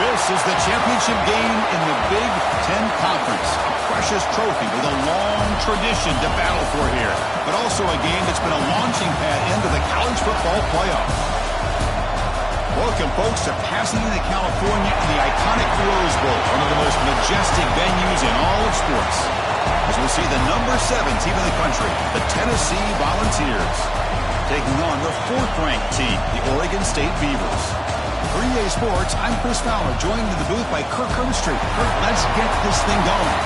This is the championship game in the Big Ten Conference. A precious trophy with a long tradition to battle for here, but also a game that's been a launching pad into the college football playoff. Welcome, folks, to Pasadena, California in the iconic Rose Bowl, one of the most majestic venues in all of sports. As we'll see the number 7 team in the country, the Tennessee Volunteers, taking on the 4th-ranked team, the Oregon State Beavers. For EA Sports, I'm Chris Fowler, joined in the booth by Kirk Herbstreit. Kirk, let's get this thing going.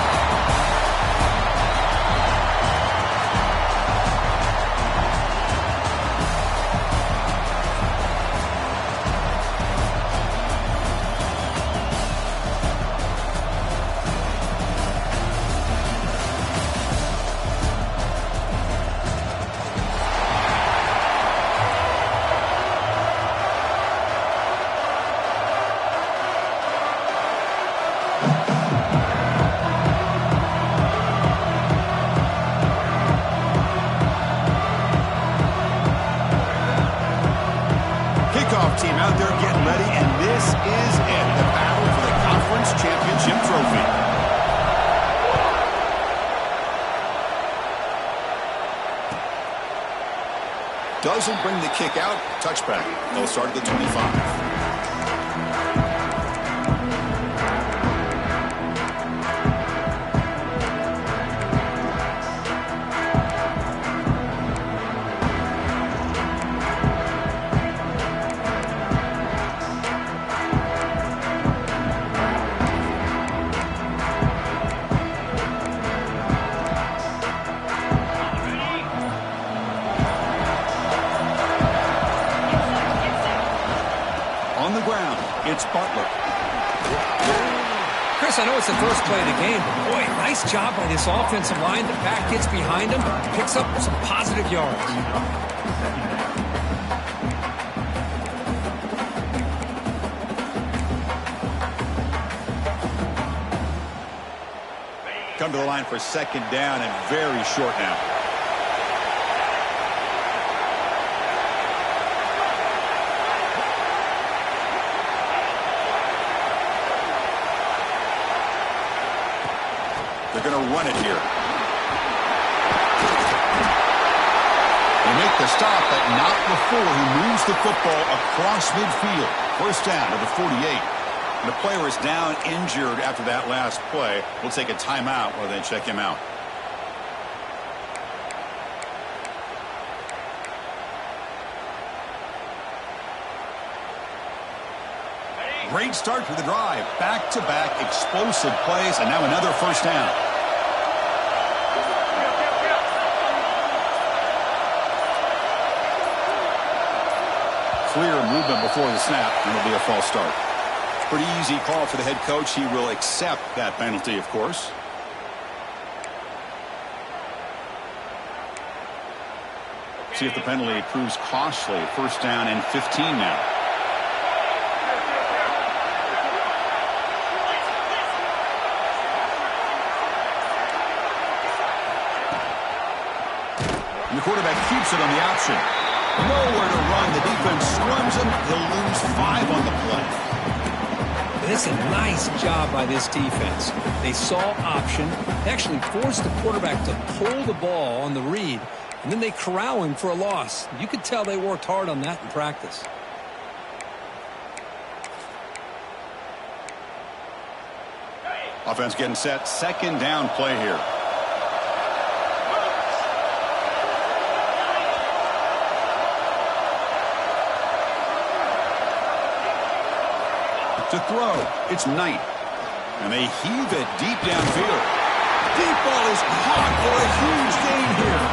Team out there getting ready, and this is it, the battle for the conference championship trophy. Doesn't bring the kick out. Touchback. They'll start at the 25. It's Butler. Chris, I know it's the first play of the game, but boy, nice job by this offensive line. The back gets behind him, picks up some positive yards. Come to the line for second down and very short now. They're going to run it here. They make the stop, but not before he moves the football across midfield. First down to the 48. And the player is down injured after that last play. We'll take a timeout while they check him out. Great start to the drive. Back-to-back explosive plays, and now another first down. Clear movement before the snap, and it'll be a false start. Pretty easy call for the head coach. He will accept that penalty, of course. See if the penalty proves costly. First down and 15 now. And the quarterback keeps it on the option. Nowhere to run. The defense swarms him. He'll lose 5 on the play. It's a nice job by this defense. They saw option. They actually forced the quarterback to pull the ball on the read, and then they corral him for a loss. You could tell they worked hard on that in practice. Offense getting set. Second down play here. To throw, it's Knight. And they heave it deep downfield. Deep ball is caught for a huge gain here.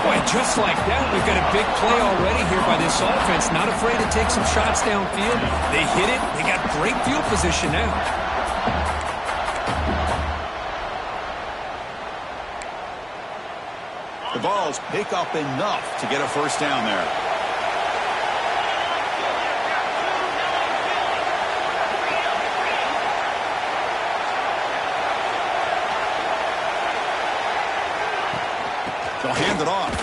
Boy, just like that, we've got a big play already here by this offense. Not afraid to take some shots downfield. They hit it. They got great field position now. The Vols pick up enough to get a first down there. They'll hand it off.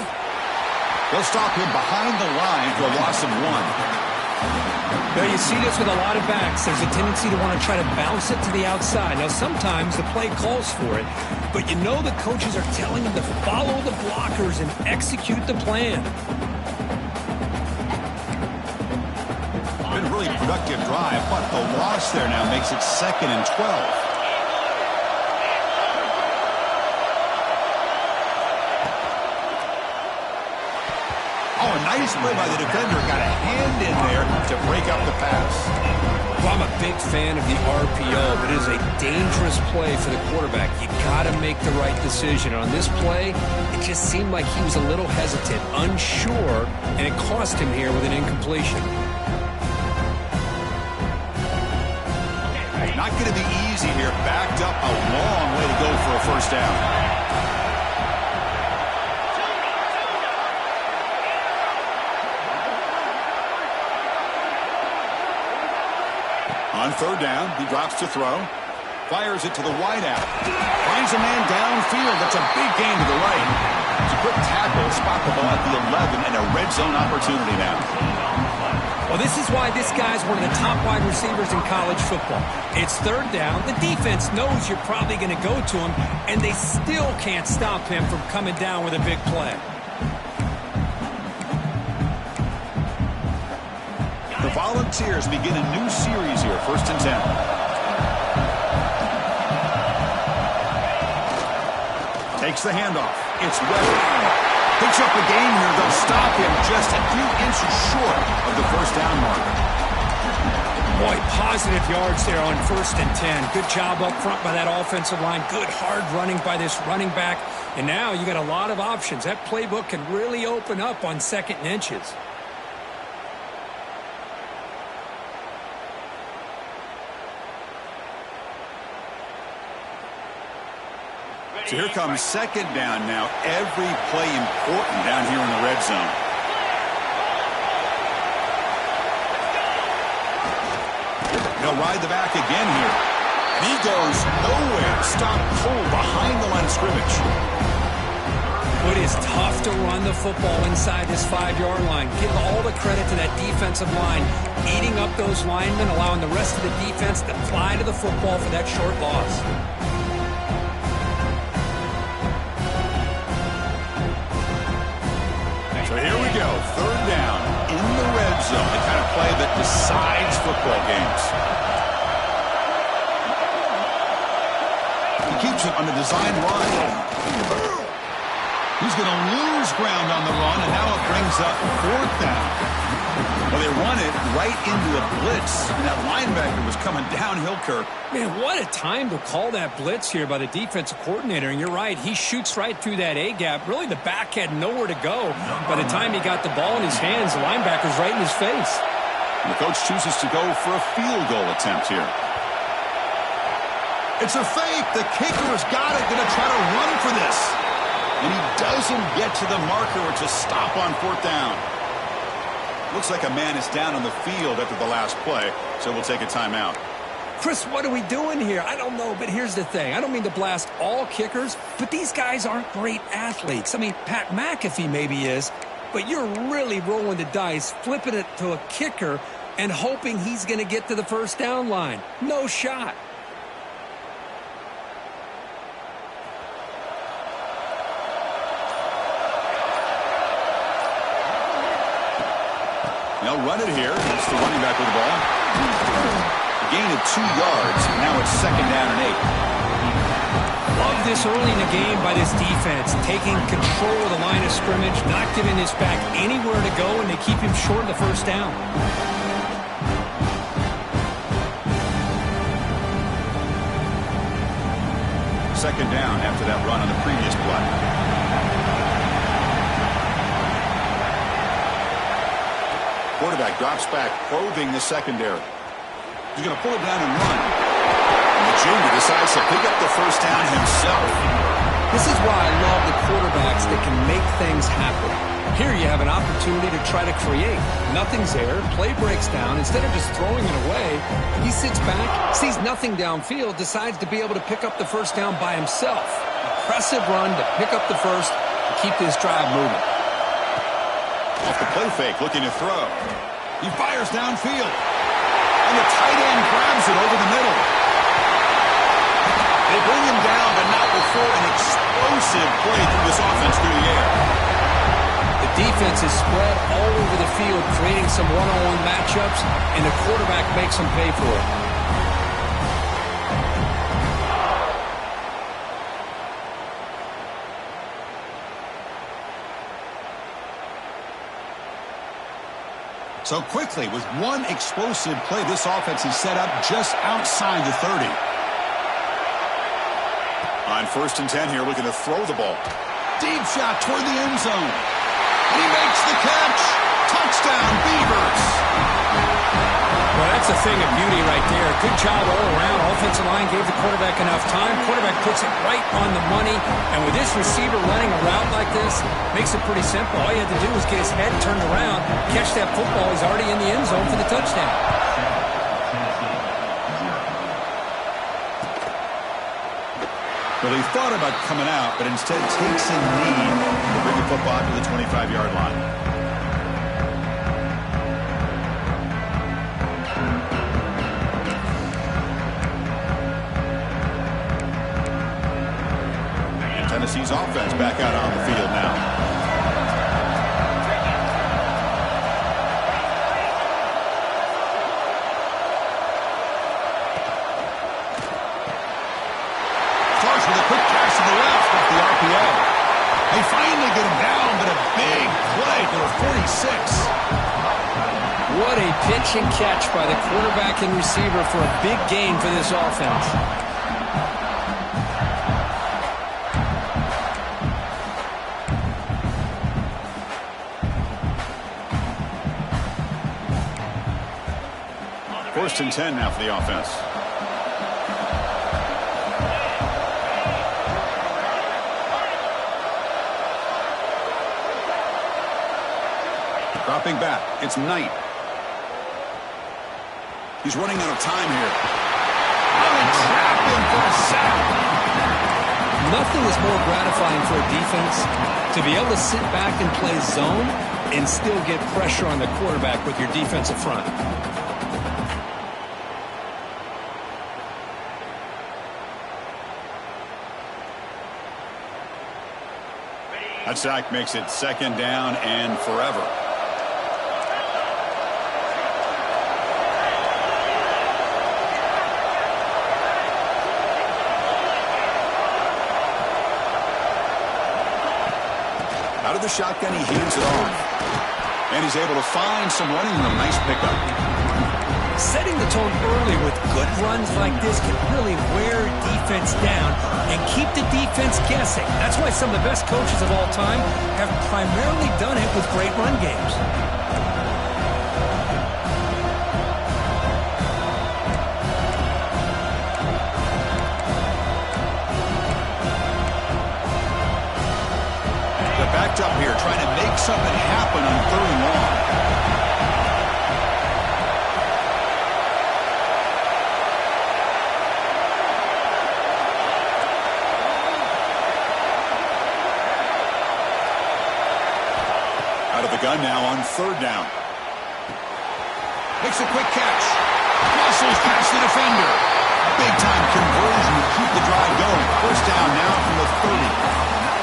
They'll stop him behind the line for a loss of 1. Now, you see this with a lot of backs. There's a tendency to want to try to bounce it to the outside. Now, sometimes the play calls for it, but you know the coaches are telling them to follow the blockers and execute the plan. Been a really productive drive, but the loss there now makes it 2nd and 12. Oh, a nice play by the defender. Got a hand in there to break up the pass. Well, I'm a big fan of the RPO, but it is a dangerous play for the quarterback. You got to make the right decision. On this play, it just seemed like he was a little hesitant, unsure, and it cost him here with an incompletion. Not going to be easy here. Backed up a long way to go for a first down. On 3rd down, he drops to throw. Fires it to the wideout. Finds a man downfield. That's a big gain to the right. It's a quick tackle. Spot the ball at the 11 and a red zone opportunity now. Well, this is why this guy's one of the top wide receivers in college football. It's 3rd down. The defense knows you're probably going to go to him, and they still can't stop him from coming down with a big play. The Volunteers begin a new series here, 1st and 10. Takes the handoff. It's Webb. Picks up the gain here. They'll stop him just a few inches short of the first down mark. Boy, positive yards there on 1st and 10. Good job up front by that offensive line. Good hard running by this running back. And now you got a lot of options. That playbook can really open up on 2nd and inches. So here comes 2nd down now. Every play important down here in the red zone. They'll ride the back again here. And he goes nowhere. Stop cold behind the line of scrimmage. It is tough to run the football inside this 5-yard line. Give all the credit to that defensive line, eating up those linemen, allowing the rest of the defense to fly to the football for that short loss. So here we go, 3rd down in the red zone, the kind of play that decides football games. He keeps it on the design line. He's going to lose ground on the run, and now it brings up 4th down. Well, they run it right into a blitz, and that linebacker was coming downhill, Kirk. Man, what a time to call that blitz here by the defensive coordinator. And you're right, he shoots right through that A-gap. Really, the back had nowhere to go. By the time he got the ball in his hands, the linebacker's right in his face. And the coach chooses to go for a field goal attempt here. It's a fake. The kicker's got it. Going to try to run for this. And he doesn't get to the marker. It's a stop on 4th down. Looks like a man is down on the field after the last play, so we'll take a timeout. Chris, what are we doing here? I don't know, but here's the thing. I don't mean to blast all kickers, but these guys aren't great athletes. I mean, Pat McAfee maybe is, but you're really rolling the dice, flipping it to a kicker, and hoping he's going to get to the first down line. No shot. They'll run it here. It's the running back with the ball. A gain of 2 yards. Now it's 2nd down and 8. Love this early in the game by this defense. Taking control of the line of scrimmage, not giving this back anywhere to go, and they keep him short of the first down. Second down after that run on the previous play. Quarterback drops back, probing the secondary. He's going to pull it down and run. And the junior decides to pick up the first down himself. This is why I love the quarterbacks that can make things happen. Here you have an opportunity to try to create. Nothing's there. Play breaks down. Instead of just throwing it away, he sits back, sees nothing downfield, decides to be able to pick up the first down by himself. Impressive run to pick up the first and keep this drive moving. Off the play fake, looking to throw. He fires downfield. And the tight end grabs it over the middle. They bring him down, but not before an explosive play through this offense through the air. The defense is spread all over the field, creating some one-on-one matchups, and the quarterback makes them pay for it. So quickly, with one explosive play, this offense is set up just outside the 30. On 1st and 10 here, looking to throw the ball. Deep shot toward the end zone. And he makes the catch. Touchdown, Beavers. Well, that's a thing of beauty right there. Good job all around. Offensive line gave the quarterback enough time. Quarterback puts it right on the money. And with this receiver running a route like this, makes it pretty simple. All you had to do was get his head turned around, catch that football. He's already in the end zone for the touchdown. Well, he thought about coming out, but instead takes a knee to bring the football to the 25-yard line. And Tennessee's offense back out on the field now. With a quick pass to the left off the RPO. They finally get him down, but a big play to the 46. What a pitch and catch by the quarterback and receiver for a big gain for this offense. First and 10 now for the offense. Dropping back, it's Knight. He's running out of time here. Oh, and trap him for a sack. Nothing is more gratifying for a defense to be able to sit back and play zone and still get pressure on the quarterback with your defensive front. That sack makes it 2nd down and forever. Out of the shotgun, he hands it off. And he's able to find some running room. Nice pickup. Setting the tone early with good runs like this can really wear defense down and keep the defense guessing. That's why some of the best coaches of all time have primarily done it with great run games. Backed up here, trying to make something happen on 3rd and long. Out of the gun now on 3rd down. Makes a quick catch. Muscles past the defender. Big-time conversion to keep the drive going. 1st down now from the 30.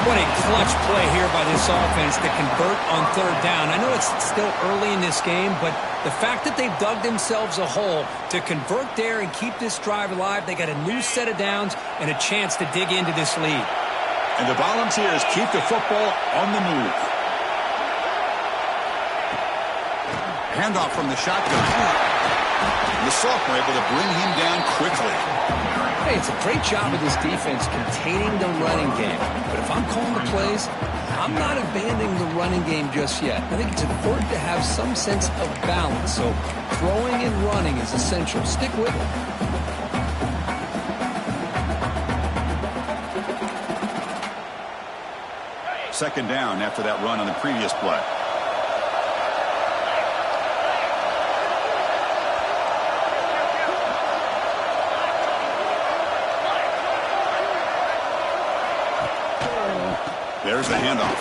What a clutch play here by this offense to convert on 3rd down. I know it's still early in this game, but the fact that they've dug themselves a hole to convert there and keep this drive alive, they got a new set of downs and a chance to dig into this lead. And the Volunteers keep the football on the move. Handoff from the shotgun. The sophomore able to bring him down quickly. Hey, it's a great job of this defense containing the running game. But if I'm calling the plays, I'm not abandoning the running game just yet. I think it's important to have some sense of balance. So throwing and running is essential. Stick with it. Second down after that run on the previous play. There's the handoff.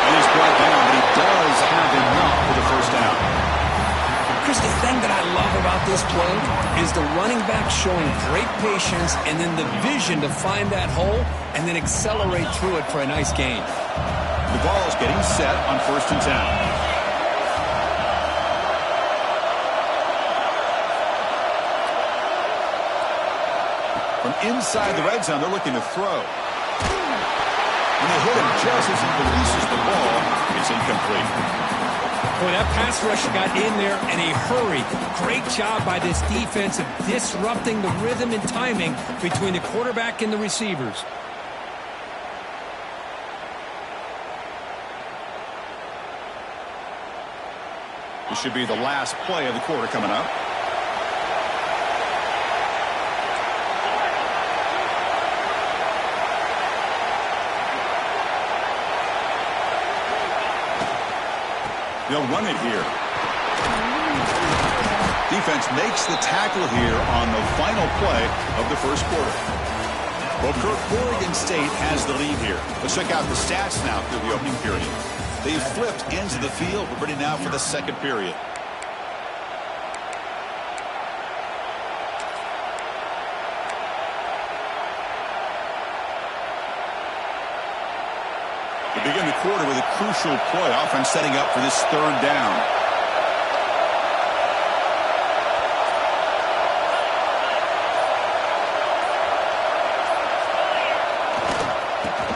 And he's brought down, but he does have enough for the Coach, the thing that I love about this play is the running back showing great patience and then the vision to find that hole and then accelerate through it for a nice gain. The ball's getting set on 1st and 10. From inside the red zone, they're looking to throw. And they hit him just as he releases the ball. It's incomplete. Boy, that pass rush got in there in a hurry. Great job by this defense of disrupting the rhythm and timing between the quarterback and the receivers. This should be the last play of the quarter coming up. They'll run it here. Defense makes the tackle here on the final play of the first quarter. Well, Kirk, Oregon State has the lead here. Let's check out the stats now through the opening period. They've flipped into the field. We're ready now for the second period. They begin the quarter with a crucial play. Offense setting up for this 3rd down.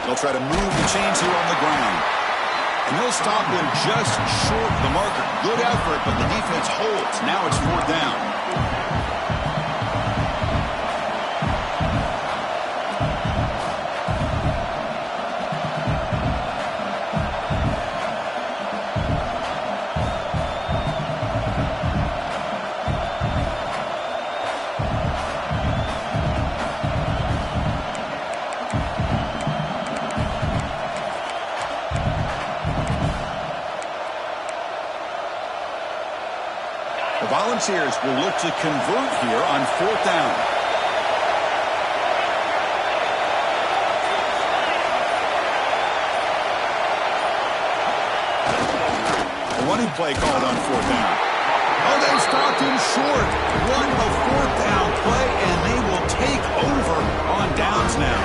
They'll try to move the chains here on the ground. And they'll stop him just short of the marker. Good effort, but the defense holds. Now it's 4th down. Volunteers will look to convert here on 4th down. A running play called on 4th down. Oh, they stopped him short. What a 4th down play, and they will take over on downs now.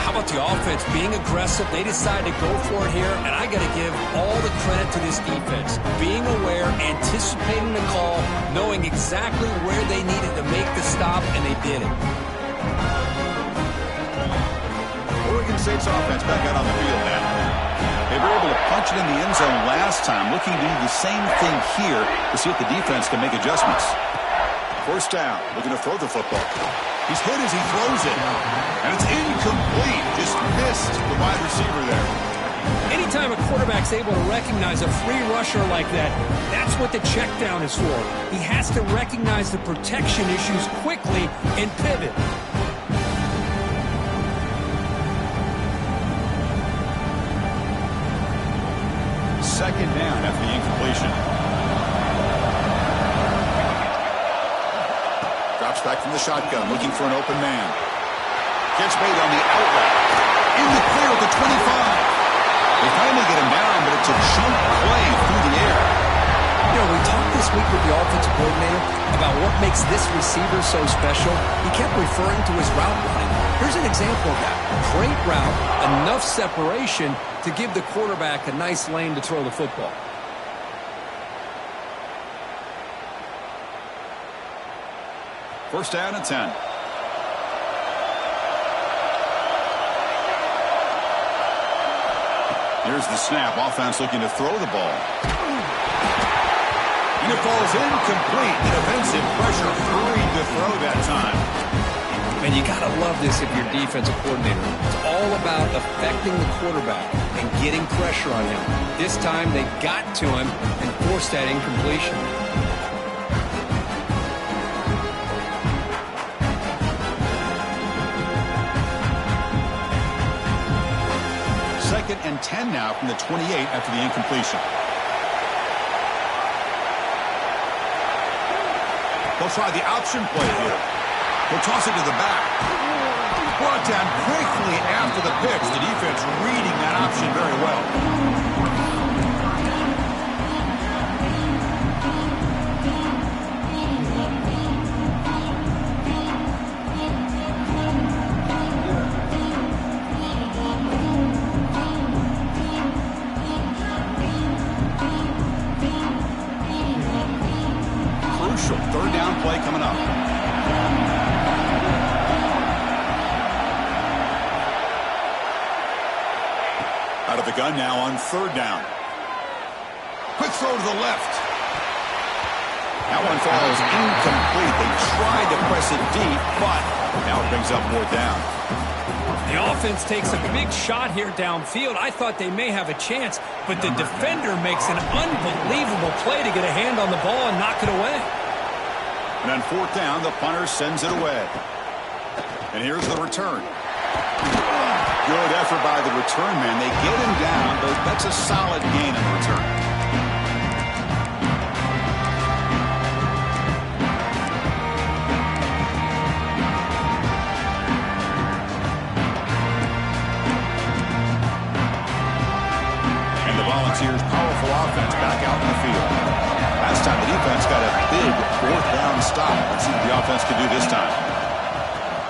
How about the offense being aggressive? They decide to go for it here, and I got to give all the credit to this defense. Being aware, anticipating the call, knowing exactly where they needed to make the stop, and they did it. Oregon State's offense back out on the field now. They were able to punch it in the end zone last time, looking to do the same thing here to see if the defense can make adjustments. 1st down, looking to throw the football. He's hit as he throws it. And it's incomplete. Just missed the wide receiver there. Anytime a quarterback's able to recognize a free rusher like that, that's what the check down is for. He has to recognize the protection issues quickly and pivot. Second down after the incompletion. Drops back from the shotgun, looking for an open man. Gets made on the outlet. In the clear at the 25. They finally get him down, but it's a chunk play through the air. You know, we talked this week with the offensive coordinator about what makes this receiver so special. He kept referring to his route running. Here's an example of that. Great route, enough separation to give the quarterback a nice lane to throw the football. First down and 10. Here's the snap. Offense looking to throw the ball. And it falls incomplete. Defensive pressure hurried to throw that time. And you got to love this if you're defensive coordinator. It's all about affecting the quarterback and getting pressure on him. This time they got to him and forced that incompletion. Second and 10 now from the 28 after the incompletion. They'll try the option play here. They'll toss it to the back. Brought down quickly after the pitch. The defense reading that option very well. done now on third down. Quick throw to the left. That one falls incomplete. They tried to press it deep, but now it brings up more down. The offense takes a big shot here downfield. I thought they may have a chance, but the defender makes an unbelievable play to get a hand on the ball and knock it away. And on fourth down, the punter sends it away. And here's the return. Good effort by the return man. They get him down, but that's a solid gain in return. And the Volunteers' powerful offense back out in the field. Last time the defense got a big fourth down stop. Let's see what the offense can do this time.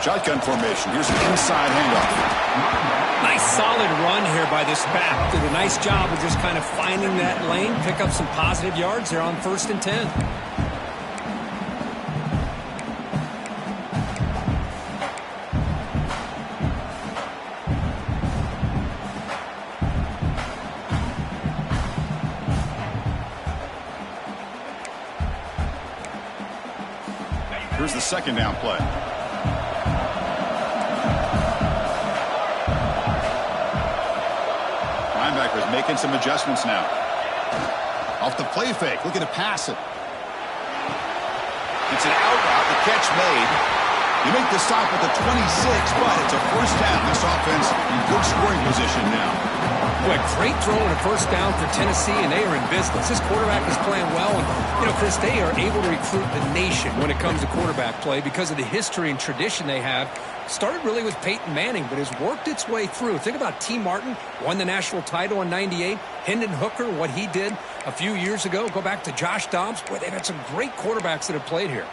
Shotgun formation. Here's an inside handoff. Nice solid run here by this back. Did a nice job of just kind of finding that lane, pick up some positive yards there on 1st and 10. Here's the second down play. Linebackers making some adjustments now. Off the play fake, looking to pass it. It's an out route, the catch made. You make the stop at the 26, but it's a first down. This offense in good scoring position now. Boy, great throw and a first down for Tennessee, and they are in business. This quarterback is playing well, and, you know, Chris, they are able to recruit the nation when it comes to quarterback play because of the history and tradition they have. Started really with Peyton Manning, but has worked its way through. Think about T. Martin, won the national title in '98. Hendon Hooker, what he did a few years ago. Go back to Josh Dobbs. Boy, they've had some great quarterbacks that have played here.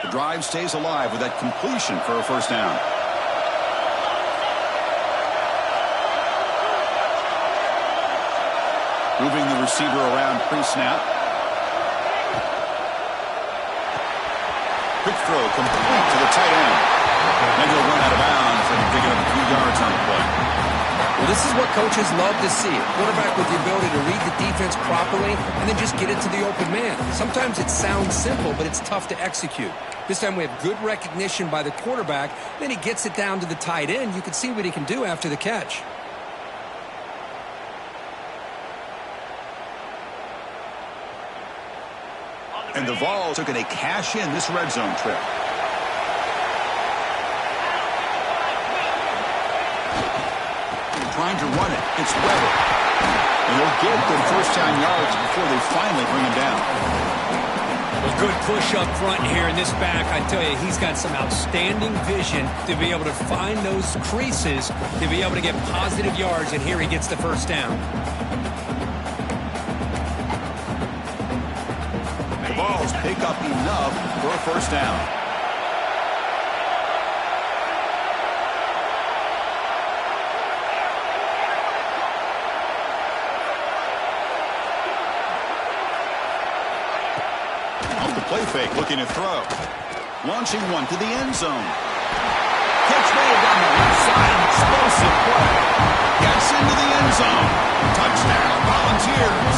The drive stays alive with that completion for a first down. Moving the receiver around pre-snap. Quick throw complete to the tight end. And he'll run out of bounds and pick up a few yards on the play. Well, this is what coaches love to see. A quarterback with the ability to read the defense properly and then just get it to the open man. Sometimes it sounds simple, but it's tough to execute. This time we have good recognition by the quarterback. Then he gets it down to the tight end. You can see what he can do after the catch. And the Vols are going to cash in this red zone trip. Trying to run it. It's Weber. And they'll get them first down yards before they finally bring him down. A good push up front here in this back. I tell you, he's got some outstanding vision to be able to find those creases, to be able to get positive yards, and here he gets the first down. The Vols pick up enough for a first down. Play fake, looking to throw. Launching one to the end zone. Catch made down the left side. Explosive play. Gets into the end zone. Touchdown, Volunteers.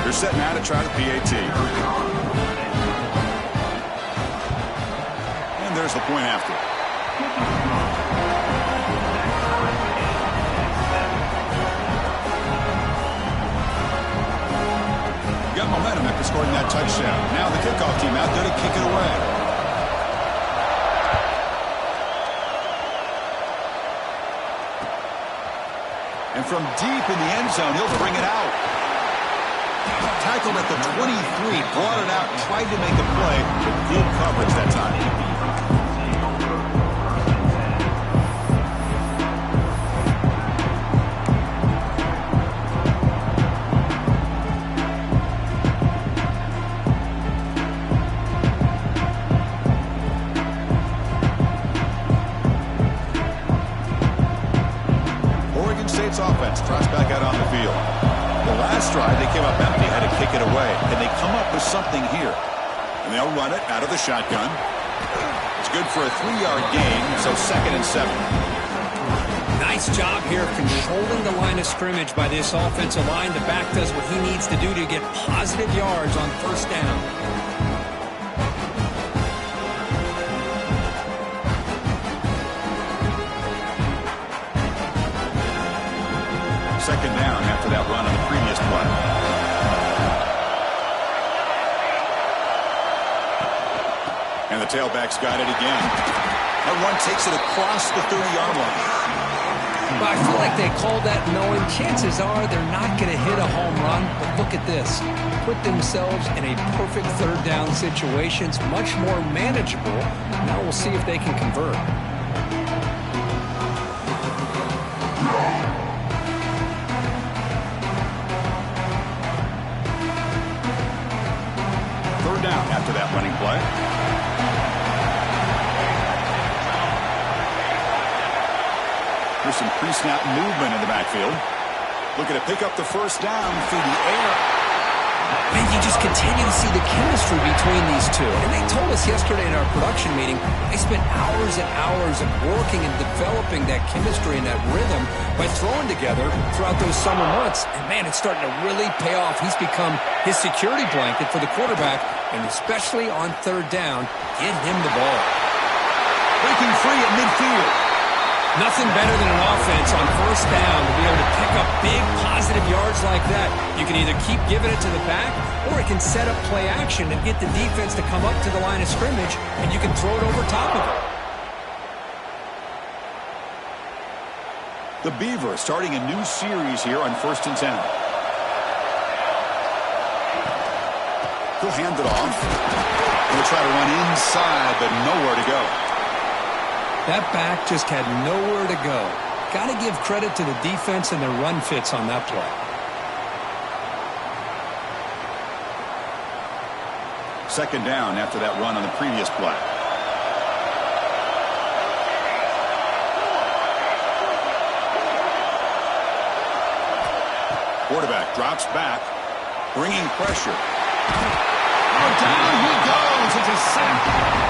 They're setting out to try the PAT. And there's the point after. Got momentum after scoring that touchdown. Now the kickoff team out there to kick it away. And from deep in the end zone, he'll bring it out. Tackled at the 23, brought it out, tried to make a play, but good coverage that time. Offense tries back out on the field. The last drive, they came up empty, had a kick it away. Can they come up with something here? And they'll run it out of the shotgun. It's good for a 3-yard gain, so 2nd and 7. Nice job here of controlling the line of scrimmage by this offensive line. The back does what he needs to do to get positive yards on 1st down. Second down after that run on the previous play. And the tailback's got it again. That run takes it across the 30-yard line. But I feel like they called that knowing chances are they're not going to hit a home run. But look at this. Put themselves in a perfect 3rd down situation. It's much more manageable. Now we'll see if they can convert. Third down after that running play. There's some pre-snap movement in the backfield. Looking to pick up the 1st down through the air. And you just continue to see the chemistry between these two. And they told us yesterday in our production meeting, they spent hours and hours of working and developing that chemistry and that rhythm by throwing together throughout those summer months. And, man, it's starting to really pay off. He's become his security blanket for the quarterback, and especially on 3rd down, get him the ball. Breaking free at midfield. Nothing better than an offense on 1st down to be able to pick up big positive yards like that. You can either keep giving it to the back, or it can set up play action and get the defense to come up to the line of scrimmage, and you can throw it over top of it. The Beavers starting a new series here on 1st and 10. He'll hand it off. He'll try to run inside, but nowhere to go. That back just had nowhere to go. Got to give credit to the defense and their run fits on that play. Second down after that run on the previous play. Quarterback drops back, bringing pressure. Oh, down he goes. It's a sack.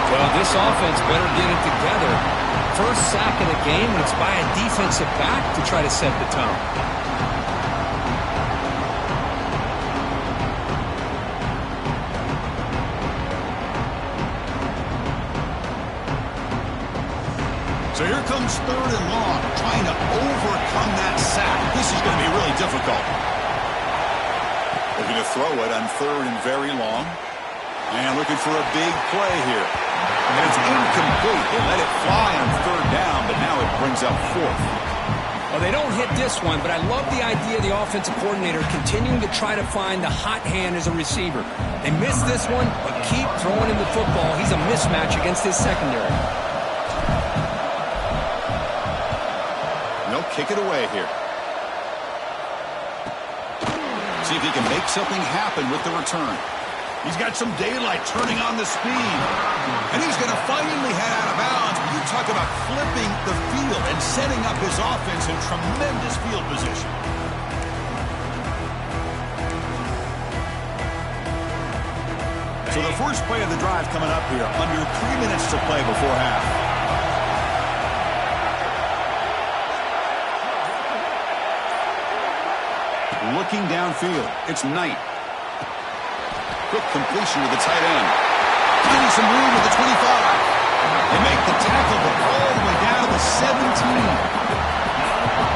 Well, this offense better get it together. First sack of the game, and it's by a defensive back to try to set the tone. So here comes 3rd and long, trying to overcome that sack. This is going to be really difficult. Looking to throw it on 3rd and very long. And looking for a big play here. And it's incomplete. They let it fly on 3rd down, but now it brings up 4th. Well, they don't hit this one, but I love the idea of the offensive coordinator continuing to try to find the hot hand as a receiver. They missed this one, but keep throwing him the football. He's a mismatch against his secondary. And they'll kick it away here. See if he can make something happen with the return. He's got some daylight turning on the speed. And he's going to finally head out of bounds. You talk about flipping the field and setting up his offense in tremendous field position. So the first play of the drive coming up here. Under 3 minutes to play before half. Looking downfield. It's Knight. Quick completion to the tight end. Finding some room at the 25. They make the tackle, but all the way down to the 17.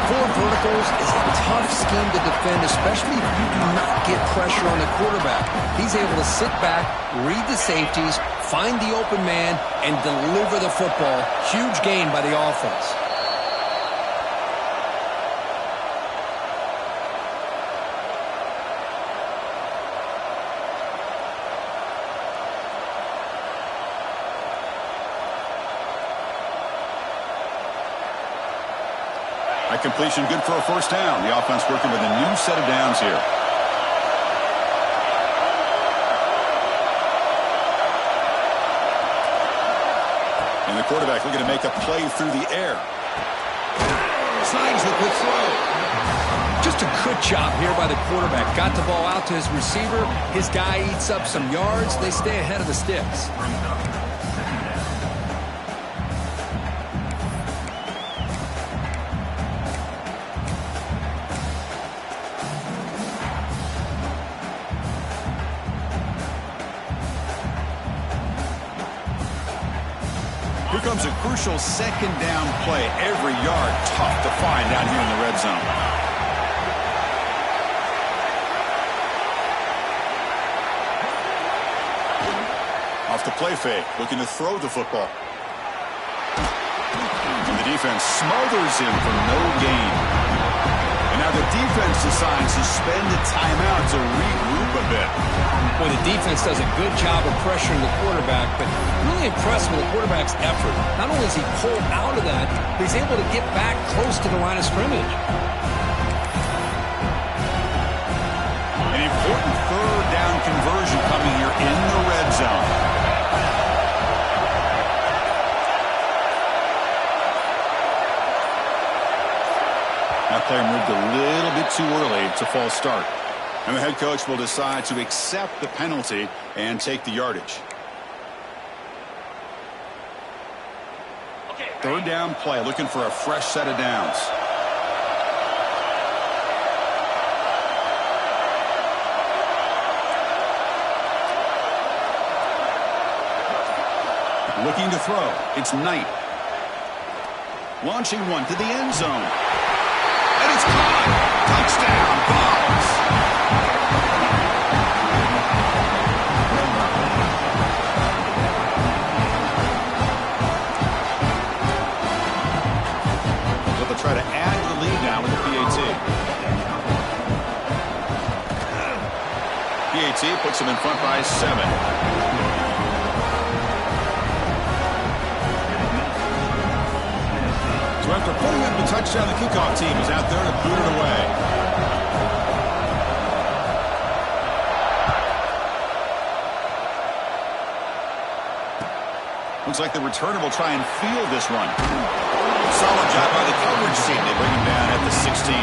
4 verticals is a tough scheme to defend, especially if you do not get pressure on the quarterback. He's able to sit back, read the safeties, find the open man, and deliver the football. Huge gain by the offense. That completion good for a first down. The offense working with a new set of downs here. And the quarterback looking to make a play through the air. Signs the quick throw. Just a good job here by the quarterback. Got the ball out to his receiver. His guy eats up some yards. They stay ahead of the sticks. Here comes a crucial second down play. Every yard tough to find down here in the red zone. Off the play fake, looking to throw the football. And the defense smothers him for no gain. And now the defense decides to spend a timeout to regroup a bit. Boy, the defense does a good job of pressuring the quarterback, but really impressed with the quarterback's effort. Not only is he pulled out of that, but he's able to get back close to the line of scrimmage. An important third down conversion coming here in the red zone. That player moved a little bit too early. It's a false start. And the head coach will decide to accept the penalty and take the yardage. Third down play, looking for a fresh set of downs. Looking to throw. It's Knight. Launching one to the end zone. And it's caught. Touchdown, Bucs. So they'll try to add to the lead now with the PAT. PAT puts them in front by 7. After putting up the touchdown, the kickoff team is out there to boot it away. Looks like the returner will try and field this one. Solid job by the coverage team. They bring him down at the 16.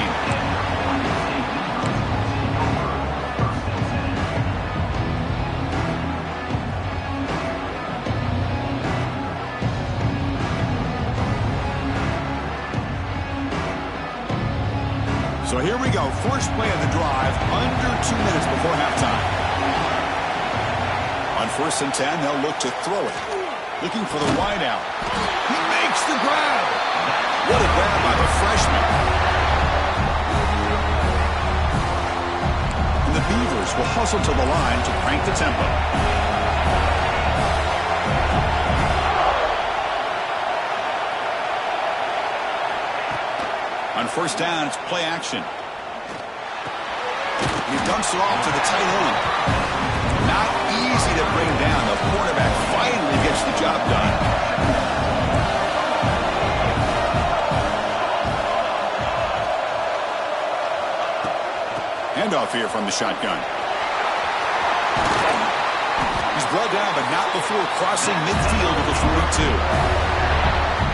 So here we go. First play of the drive, under 2 minutes before halftime. On 1st and 10, they'll look to throw it. Looking for the wide out. He makes the grab. What a grab by the freshman. And the Beavers will hustle to the line to crank the tempo. On 1st down, it's play action. He dumps it off to the tight end. Not easy to bring down. The quarterback finally gets the job done. Handoff here from the shotgun. He's brought down, but not before crossing midfield at the 42.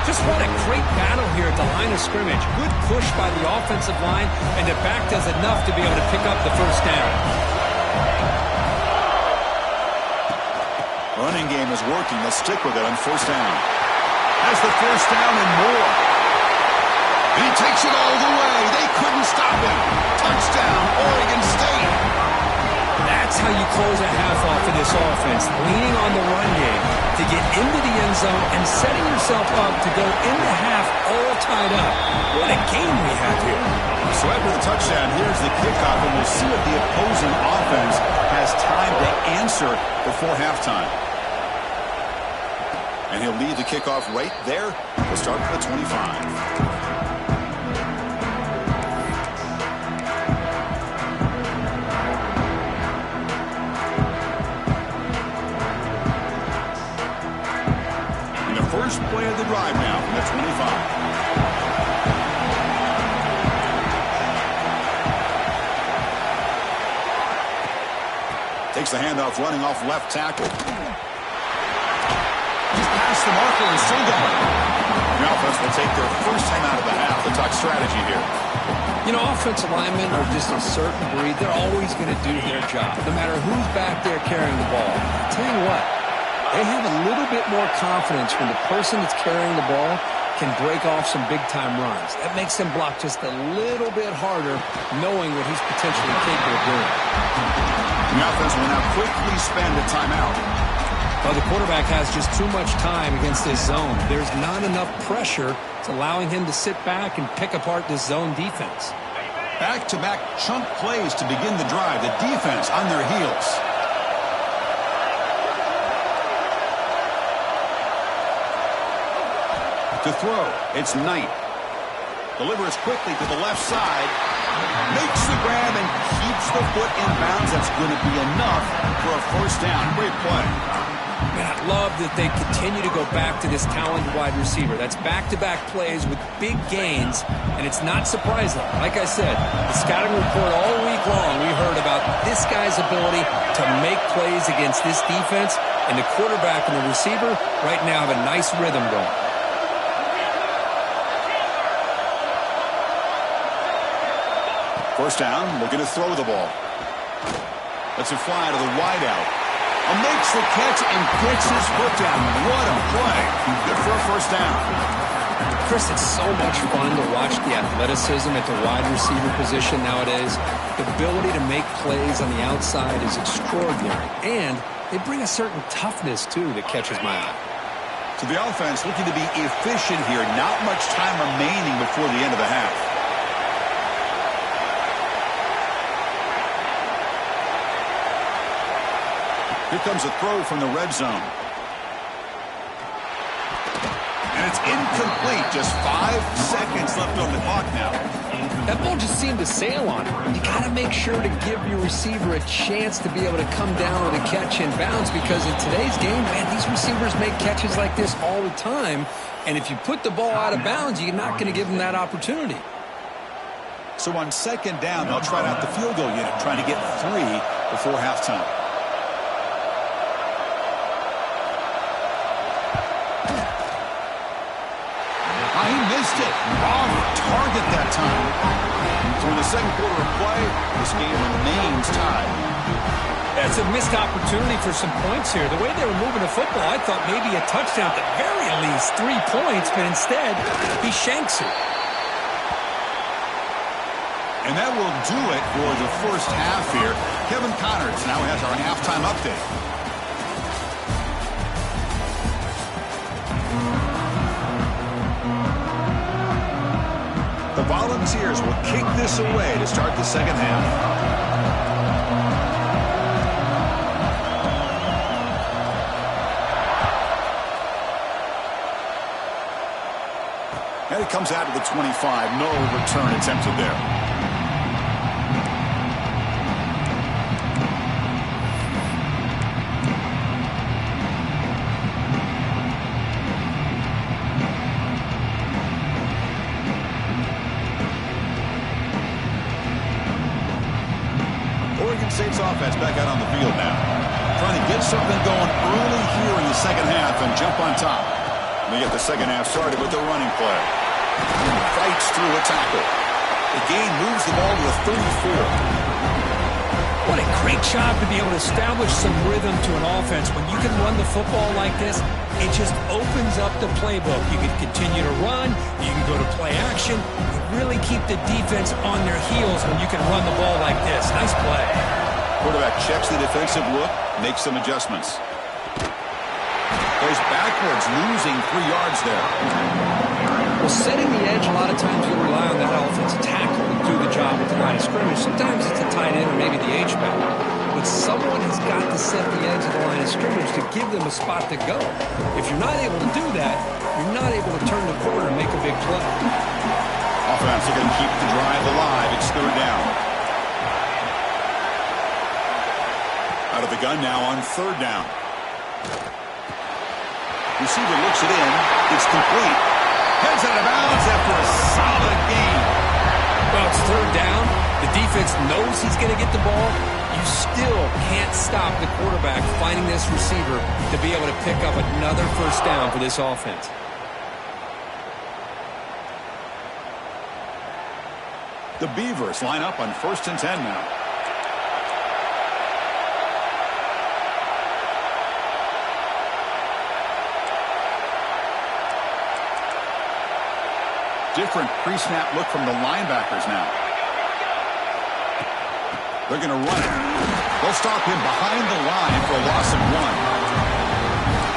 Just what a great battle here at the line of scrimmage. Good push by the offensive line, and the back does enough to be able to pick up the first down. Running game is working. They'll stick with it on 1st down. Has the 1st down and more. And he takes it all the way. They couldn't stop him. Touchdown, Oregon State. That's how you close a half off of this offense, leaning on the run game to get into the end zone and setting yourself up to go into half all tied up. What a game we have here. So after the touchdown, here's the kickoff, and we'll see if the opposing offense has time to answer before halftime. And he'll lead the kickoff right there. We'll start at the 25. First play of the drive now from the 25. Takes the handoff, running off left tackle. He's past the marker and still going. The offense will take their first time out of the half to talk strategy here. You know, offensive linemen are just a certain breed. They're always going to do their job, no matter who's back there carrying the ball. I'll tell you what, they have a little bit more confidence when the person that's carrying the ball can break off some big-time runs. That makes them block just a little bit harder, knowing what he's potentially capable of doing. The offense will now quickly spend a timeout. Well, the quarterback has just too much time against this zone. There's not enough pressure. It's allowing him to sit back and pick apart this zone defense. Back-to-back chunk plays to begin the drive. The defense on their heels. To throw, it's Knight. Delivers quickly to the left side. Makes the grab and keeps the foot in bounds. That's going to be enough for a first down. Great play. Man, I love that they continue to go back to this talented wide receiver. That's back-to-back plays with big gains, and it's not surprising. Like I said, the scouting report all week long, we heard about this guy's ability to make plays against this defense, and the quarterback and the receiver right now have a nice rhythm going. First down, looking to throw the ball. Lets it fly to the wideout. Makes the catch and gets his foot down. What a play. Good for a first down. Chris, it's so much fun to watch the athleticism at the wide receiver position nowadays. The ability to make plays on the outside is extraordinary. And they bring a certain toughness, too, that catches my eye. So the offense looking to be efficient here. Not much time remaining before the end of the half. Here comes a throw from the red zone. And it's incomplete. Just 5 seconds left on the clock now. That ball just seemed to sail on him. You got to make sure to give your receiver a chance to be able to come down with a catch in bounds, because in today's game, man, these receivers make catches like this all the time. And if you put the ball out of bounds, you're not going to give them that opportunity. So on second down, they'll try out the field goal unit, trying to get 3 before halftime. He missed it. Off target that time. So in the second quarter of play, this game remains tied. That's a missed opportunity for some points here. The way they were moving the football, I thought maybe a touchdown, at the very least 3 points, but instead, he shanks it. And that will do it for the first half here. Kevin Connors now has our halftime update. The Volunteers will kick this away to start the second half. And it comes out to the 25. No return attempted there. Saints offense back out on the field now. Trying to get something going early here in the second half and jump on top. They get the second half started with the running play. Fights through a tackle. The gain moves the ball to the 34. What a great job to be able to establish some rhythm to an offense. When you can run the football like this, it just opens up the playbook. You can continue to run. You can go to play action. You really keep the defense on their heels when you can run the ball like this. Nice play. Quarterback checks the defensive look, makes some adjustments. Goes backwards, losing 3 yards there. Well, setting the edge, a lot of times you'll rely on that offensive tackle to do the job at the line of scrimmage. Sometimes it's a tight end or maybe the H-back. But someone has got to set the edge of the line of scrimmage to give them a spot to go. If you're not able to do that, you're not able to turn the corner and make a big play. Offense are going to keep the drive alive. It's third down. Out of the gun now on third down. Receiver looks it in. It's complete. Heads out of bounds after a solid gain. Well, it's third down. The defense knows he's going to get the ball. You still can't stop the quarterback finding this receiver to be able to pick up another first down for this offense. The Beavers line up on 1st and 10 now. Different pre-snap look from the linebackers now. They're going to run it. They'll stop him behind the line for a loss of 1.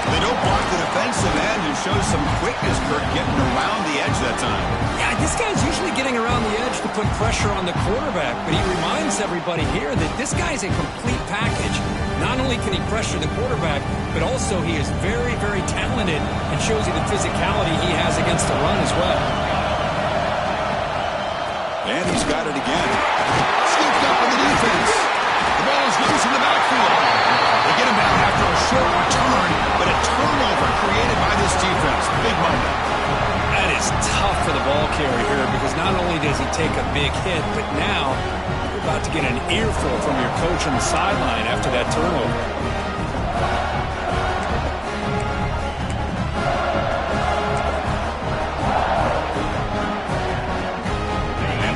They don't block the defensive end and shows some quickness, Kurt, getting around the edge that time. Yeah, this guy's usually getting around the edge to put pressure on the quarterback, but he reminds everybody here that this guy's a complete package. Not only can he pressure the quarterback, but also he is very, very talented and shows you the physicality he has against the run as well. And he's got it again. Scooped up in the defense. The ball is loose in the backfield. They get him down after a short return, but a turnover created by this defense. Big moment. That is tough for the ball carrier here because not only does he take a big hit, but now you're about to get an earful from your coach on the sideline after that turnover.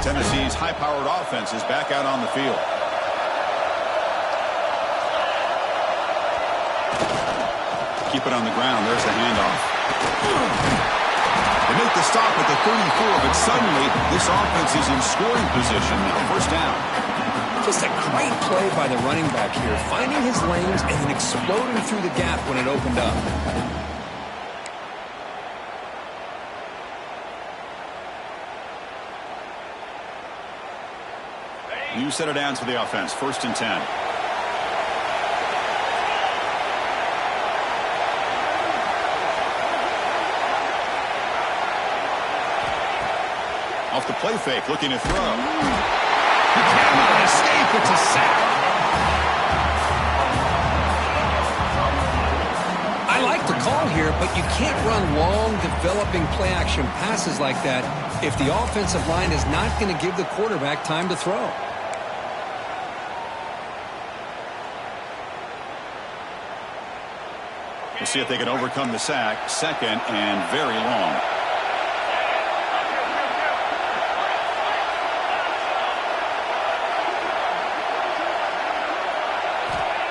Tennessee's high-powered offense is back out on the field. Keep it on the ground. There's the handoff. They make the stop at the 34, but suddenly this offense is in scoring position now. 1st down. Just a great play by the running back here, finding his lanes and then exploding through the gap when it opened up. You set it down to the offense. 1st and 10. Off the play fake, looking to throw. He cannot escape. It's a sack. I like the call here, but you can't run long, developing play-action passes like that if the offensive line is not going to give the quarterback time to throw. We'll see if they can overcome the sack. 2nd and very long.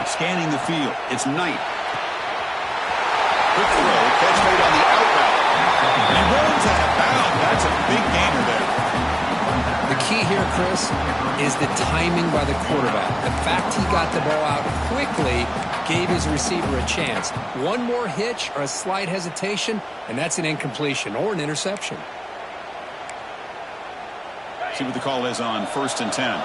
Scanning the field. It's Knight. Good throw. Catch made on the out route. And he runs out of bounds. That's a big gainer there. The key here, Chris, is the timing by the quarterback. The fact he got the ball out quickly gave his receiver a chance. One more hitch or a slight hesitation, and that's an incompletion or an interception. See what the call is on 1st and 10.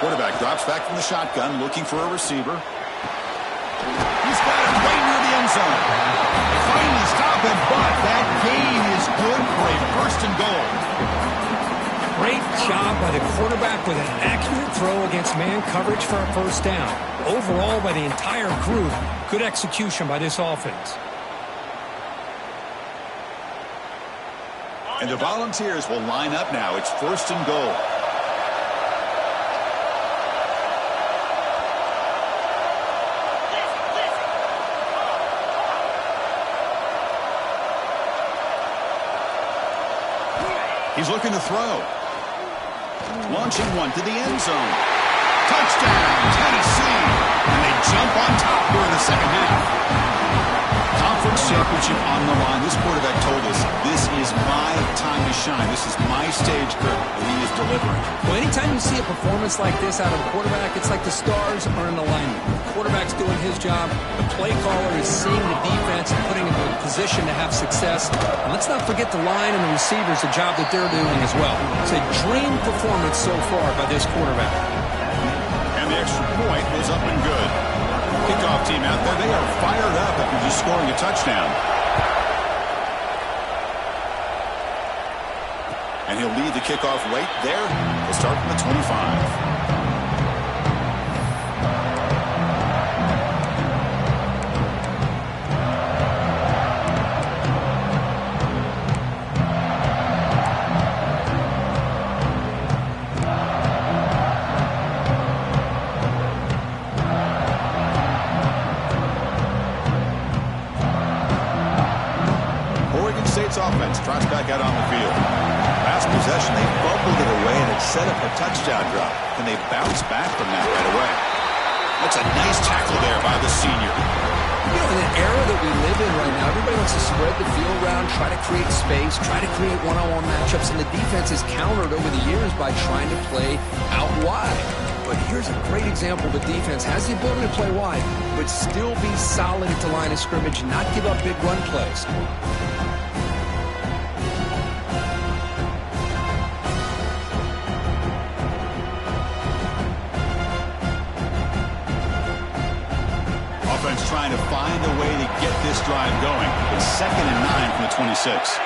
Quarterback drops back from the shotgun, looking for a receiver. He's got it right near the end zone. They finally stop him, but that gain is good for a 1st and goal. Great job by the quarterback with an accurate throw against man coverage for a 1st down. Overall, by the entire group, good execution by this offense. And the Volunteers will line up now. It's 1st and goal. He's looking to throw. Launching one to the end zone. Touchdown, Tennessee. And they jump on top here in the 2nd half. Conference championship on the line. This quarterback told us, this is my time to shine. This is my stage, Kurt, and he is delivering. Well, anytime you see a performance like this out of a quarterback, it's like the stars are in alignment. The quarterback's doing his job. The play caller is seeing the defense and putting him in a position to have success. And let's not forget the line and the receivers, the job that they're doing as well. It's a dream performance so far by this quarterback. And the extra point was up and good. Kickoff team out there, they are fired up after just scoring a touchdown. And he'll lead the kickoff right there. He'll start from the 25. offense trots back out on the field. Last possession, they fumbled it away, and it set up a touchdown drop. And they bounce back from that right away. That's a nice tackle there by the senior. You know, in the era that we live in right now, everybody wants to spread the field around, try to create space, try to create one-on-one matchups, and the defense is countered over the years by trying to play out wide. But here's a great example. The defense has the ability to play wide, but still be solid at the line of scrimmage, not give up big run plays. Offense trying to find a way to get this drive going. It's 2nd and 9 from the 26.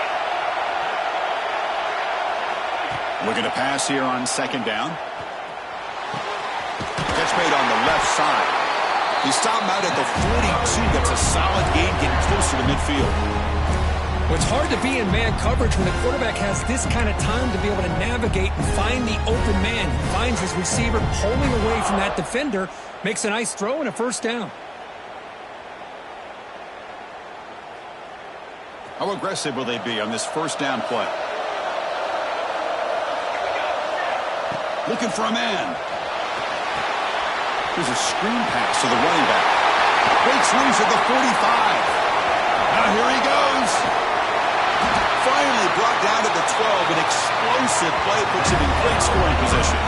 Looking to pass here on 2nd down. Catch made on the left side. He stopped him out at the 42. That's a solid gain, getting closer to midfield. Well, it's hard to be in man coverage when the quarterback has this kind of time to be able to navigate and find the open man. He finds his receiver pulling away from that defender, makes a nice throw and a 1st down. How aggressive will they be on this 1st down play? Looking for a man. There's a screen pass to the running back. Breaks loose at the 45. Now here he goes. Finally brought down to the 12. An explosive play puts him in great scoring position.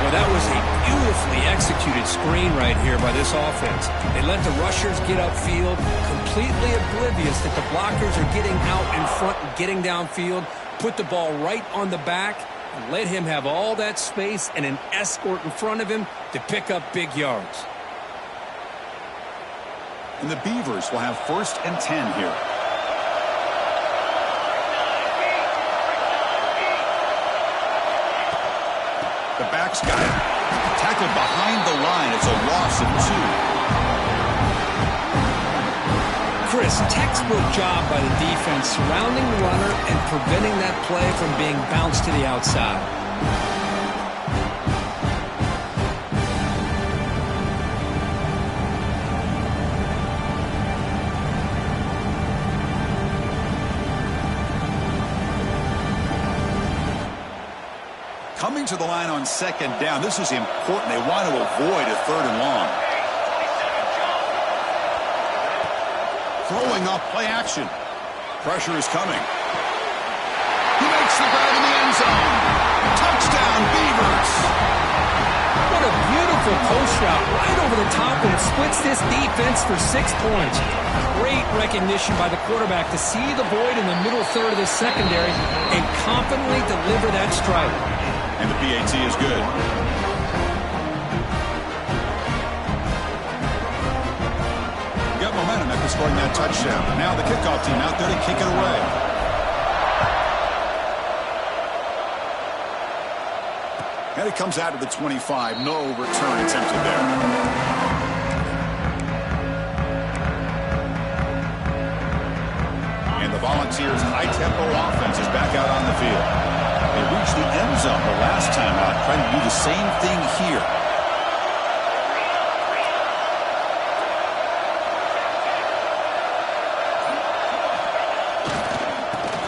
Well, that was a beautifully executed screen right here by this offense. They let the rushers get upfield, completely oblivious that the blockers are getting out in front and getting downfield, put the ball right on the back, and let him have all that space and an escort in front of him to pick up big yards. And the Beavers will have 1st and 10 here. The back's got it. Tackled behind the line. It's a loss of 2. Chris, textbook job by the defense surrounding the runner and preventing that play from being bounced to the outside. Coming to the line on 2nd down. This is important. They want to avoid a 3rd and long. Throwing off play action. Pressure is coming. He makes the grab in the end zone. Touchdown, Beavers. What a beautiful post route right over the top, and it splits this defense for 6 points. Great recognition by the quarterback to see the void in the middle third of the secondary and confidently deliver that strike. And the PAT is good. Got momentum after scoring that touchdown. Now the kickoff team out there to kick it away. And it comes out to the 25. No return attempted there. And the Volunteers' high-tempo offense is back out on the field. They reached the end zone the last time out, trying to do the same thing here.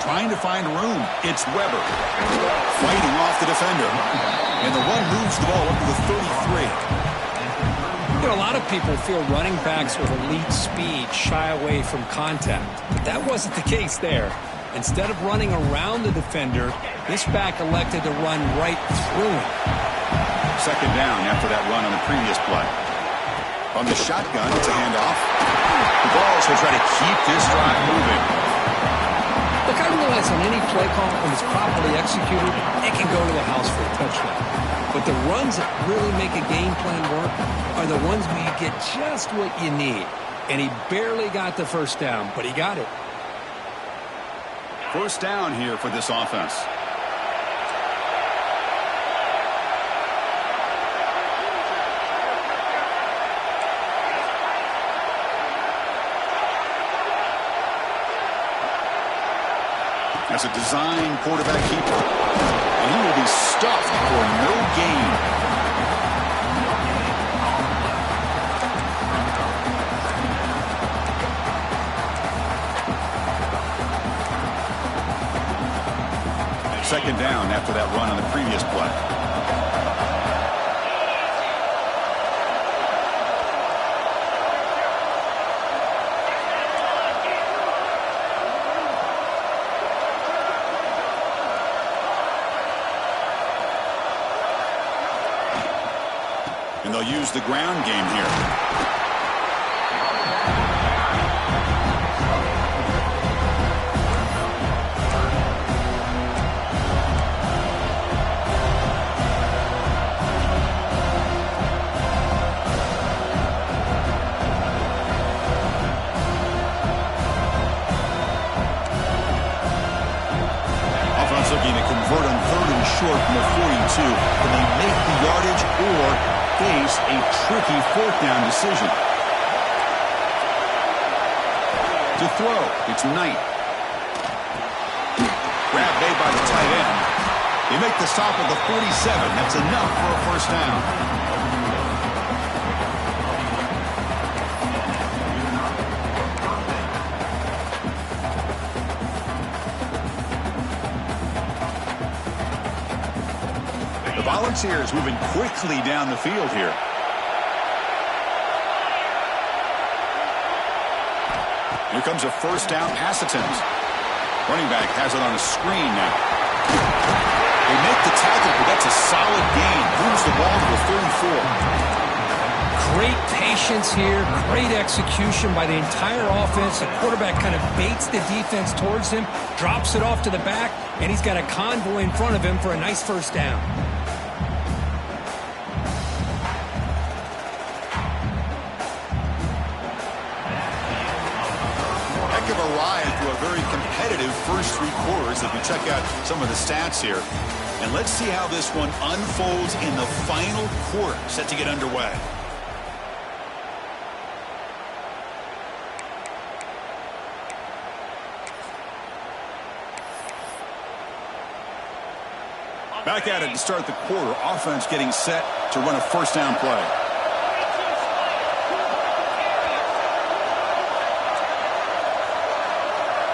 Trying to find room. It's Weber. Fighting off the defender. And the run moves the ball up to the 33. You know, a lot of people feel running backs with elite speed shy away from contact. But that wasn't the case there. Instead of running around the defender, this back elected to run right through him. 2nd down after that run on the previous play. On the shotgun, it's a handoff. The Vols will try to keep this drive moving. Look, I realize on any play call, when it's properly executed, it can go to the house for a touchdown. But the runs that really make a game plan work are the ones where you get just what you need. And he barely got the 1st down, but he got it. 1st down here for this offense. That's a design quarterback keeper. And he will be stuffed for no gain. Second down after that run on the previous play. And they'll use the ground game here. Looking to convert on 3rd and short from the 42. Can they make the yardage or face a tricky 4th down decision? To throw, it's Knight. Grab made by the tight end. They make the stop at the 47. That's enough for a 1st down. Volunteers moving quickly down the field here. Here comes a 1st down pass attempt. Running back has it on a screen now. They make the tackle, but that's a solid gain. Moves the ball to the 34. Great patience here. Great execution by the entire offense. The quarterback kind of baits the defense towards him, drops it off to the back, and he's got a convoy in front of him for a nice 1st down. Of a ride through a very competitive first 3 quarters if we check out some of the stats here. And let's see how this one unfolds in the final quarter set to get underway. Back at it to start the quarter. Offense getting set to run a 1st down play.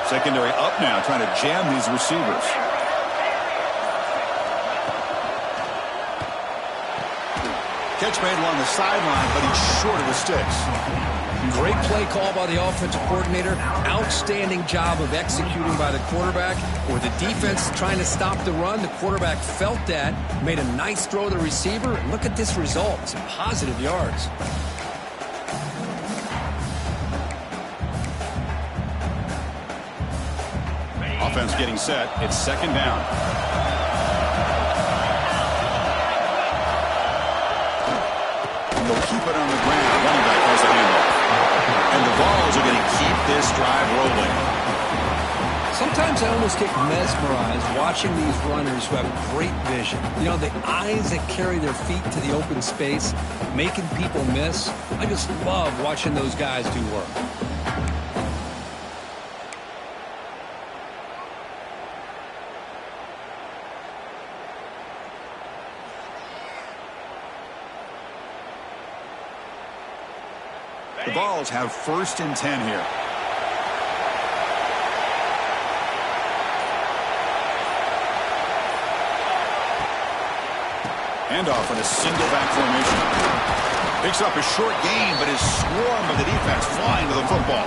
Secondary up now, trying to jam these receivers. Catch made along the sideline, but he's short of the sticks. Great play call by the offensive coordinator. Outstanding job of executing by the quarterback. With the defense trying to stop the run, the quarterback felt that, made a nice throw to the receiver, and look at this result. Some positive yards. Offense getting set. It's 2nd down. And they'll keep it on the ground. Running back has a handoff. And the Vols are going to keep this drive rolling. Sometimes I almost get mesmerized watching these runners who have great vision. You know, the eyes that carry their feet to the open space, making people miss. I just love watching those guys do work. The Vols have 1st and 10 here. Handoff in a single back formation. Picks up a short gain, but is swarmed by the defense flying to the football.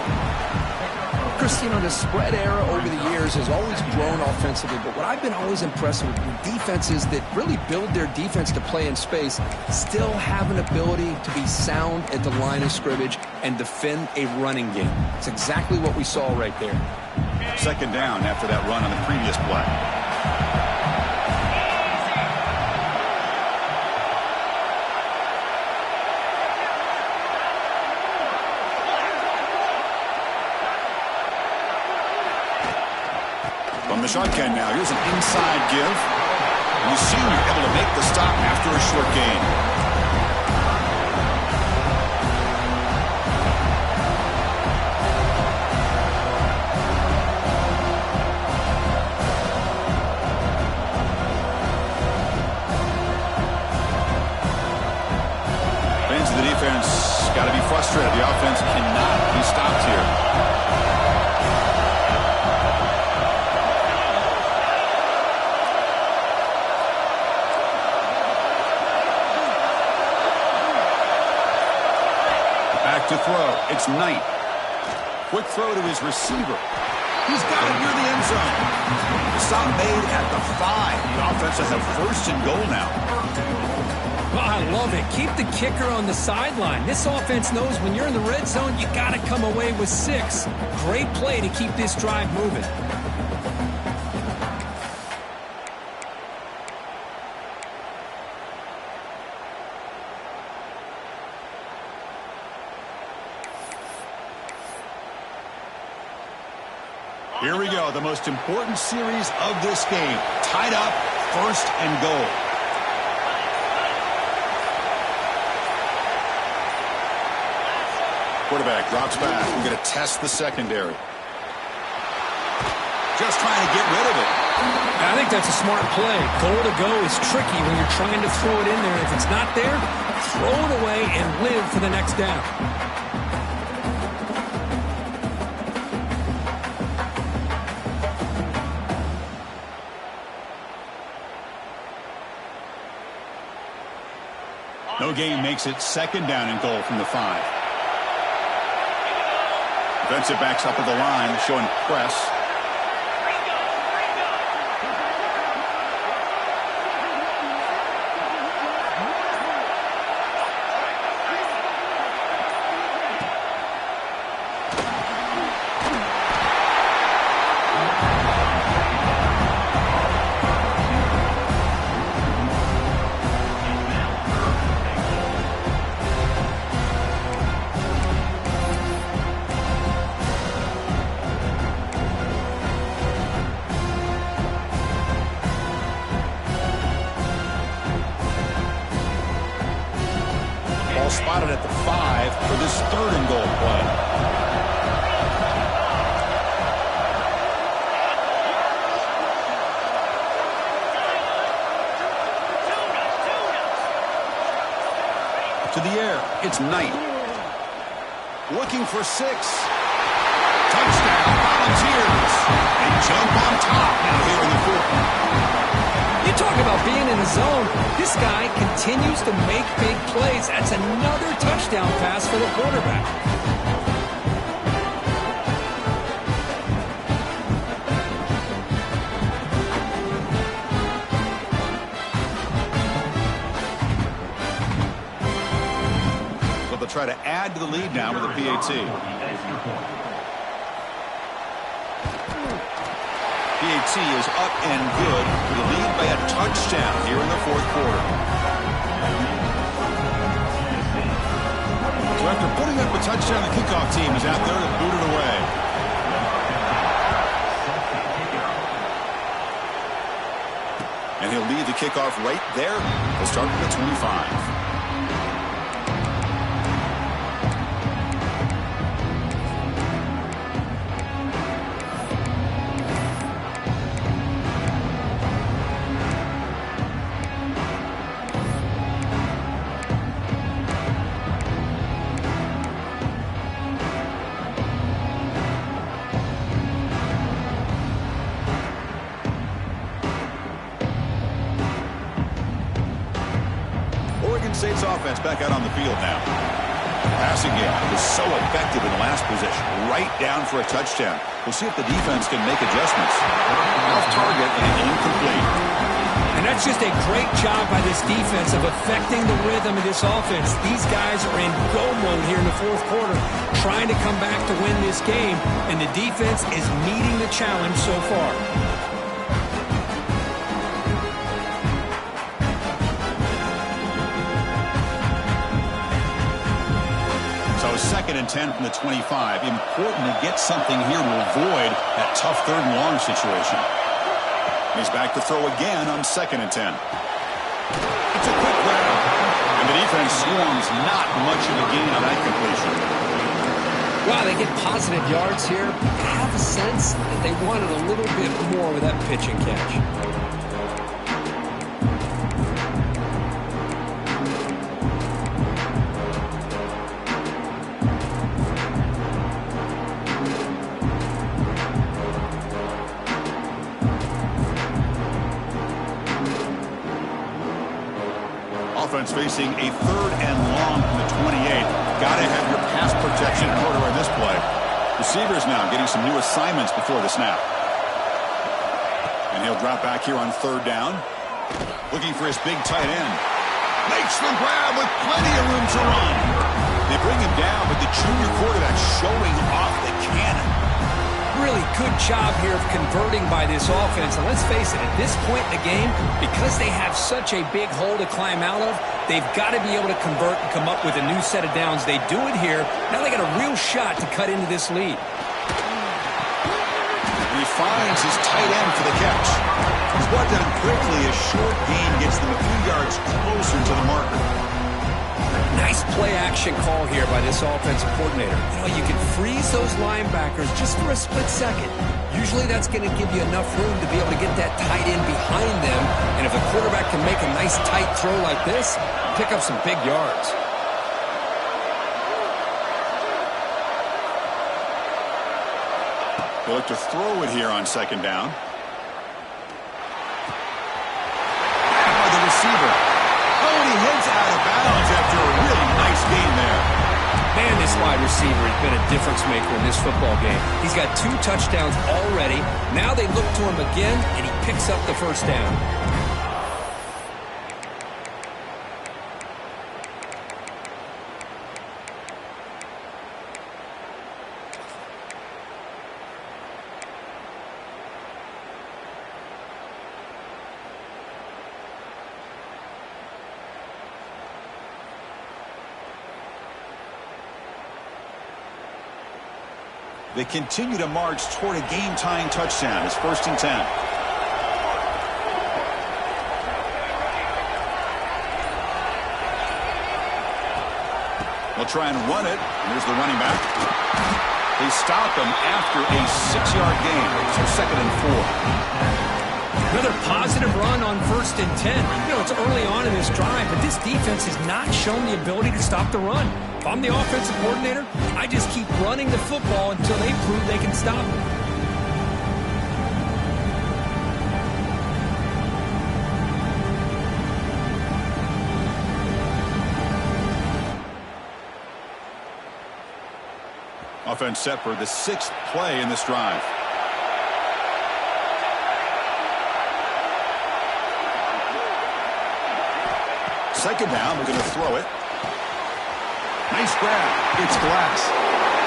Chris, you know, the spread era over the years has always grown offensively, but what I've been always impressed with defenses that really build their defense to play in space still have an ability to be sound at the line of scrimmage and defend a running game. It's exactly what we saw right there. 2nd down after that run on the previous play. From the shotgun now, here's an inside give. And the senior able to make the stop after a short gain. Fans of the defense got to be frustrated. The offense cannot be stopped here. To throw, it's Knight. Quick throw to his receiver. He's got it near the end zone. The stop made at the 5. The offense has a first and goal now. Oh, I love it. Keep the kicker on the sideline. This offense knows when you're in the red zone, you got to come away with 6. Great play to keep this drive moving. Here we go, the most important series of this game. Tied up, first and goal. Quarterback drops back. We're going to test the secondary. Just trying to get rid of it. I think that's a smart play. Goal to go is tricky when you're trying to throw it in there. If it's not there, throw it away and live for the next down. No gain makes it second down and goal from the 5. Defensive backs up at the line, showing press. Spotted at the 5 for this third and goal play. To the air, it's Knight. Looking for 6. Touchdown, Volunteers. They jump on top now here in the 4th. You talk about being in the zone. This guy continues to make big plays. That's another touchdown pass for the quarterback. So they'll try to add to the lead now with a PAT. PAT is up and good with a lead by a touchdown here in the 4th quarter. So after putting up a touchdown, the kickoff team is out there to boot it away. And he'll lead the kickoff right there. He'll start from the 25. State's offense back out on the field now. Passing game was so effective in the last possession, right down for a touchdown. We'll see if the defense can make adjustments. Off target and incomplete. And that's just a great job by this defense of affecting the rhythm of this offense. These guys are in go mode here in the 4th quarter, trying to come back to win this game, and the defense is meeting the challenge so far. Second and 10 from the 25. Important to get something here to avoid that tough 3rd and long situation. He's back to throw again on 2nd and 10. It's a quick grab. And the defense swarms not much of a gain on that completion. Wow, they get positive yards here. I have a sense that they wanted a little bit more with that pitch and catch. facing a 3rd and long from the 28. Got to have your pass protection in order on this play. Receivers now getting some new assignments before the snap. And he'll drop back here on 3rd down. Looking for his big tight end. Makes the grab with plenty of room to run. They bring him down, but the junior quarterback showing off the cannon. Really good job here of converting by this offense. And let's face it, at this point in the game, because they have such a big hole to climb out of, they've got to be able to convert and come up with a new set of downs. They do it here. Now they got a real shot to cut into this lead. He finds his tight end for the catch. He's brought down quickly. A short gain gets them a few yards closer to the marker. Nice play-action call here by this offensive coordinator. You know, you can freeze those linebackers just for a split second. Usually that's going to give you enough room to be able to get that tight end behind them. And if the quarterback can make a nice tight throw like this, pick up some big yards. They look to throw it here on 2nd down. By the receiver. Oh, and he heads out of bounds after a really nice gain there. Man, this wide receiver has been a difference maker in this football game. He's got 2 touchdowns already. Now they look to him again, and he picks up the 1st down. They continue to march toward a game-tying touchdown. It's 1st and 10. They'll try and run it. Here's the running back. They stop him after a 6-yard gain. So 2nd and 4. Another positive run on 1st and 10. You know, it's early on in this drive, but this defense has not shown the ability to stop the run. If I'm the offensive coordinator, I just keep running the football until they prove they can stop it. Offense set for the 6th play in this drive. Second down, we're going to throw it. Nice grab. It's Glass.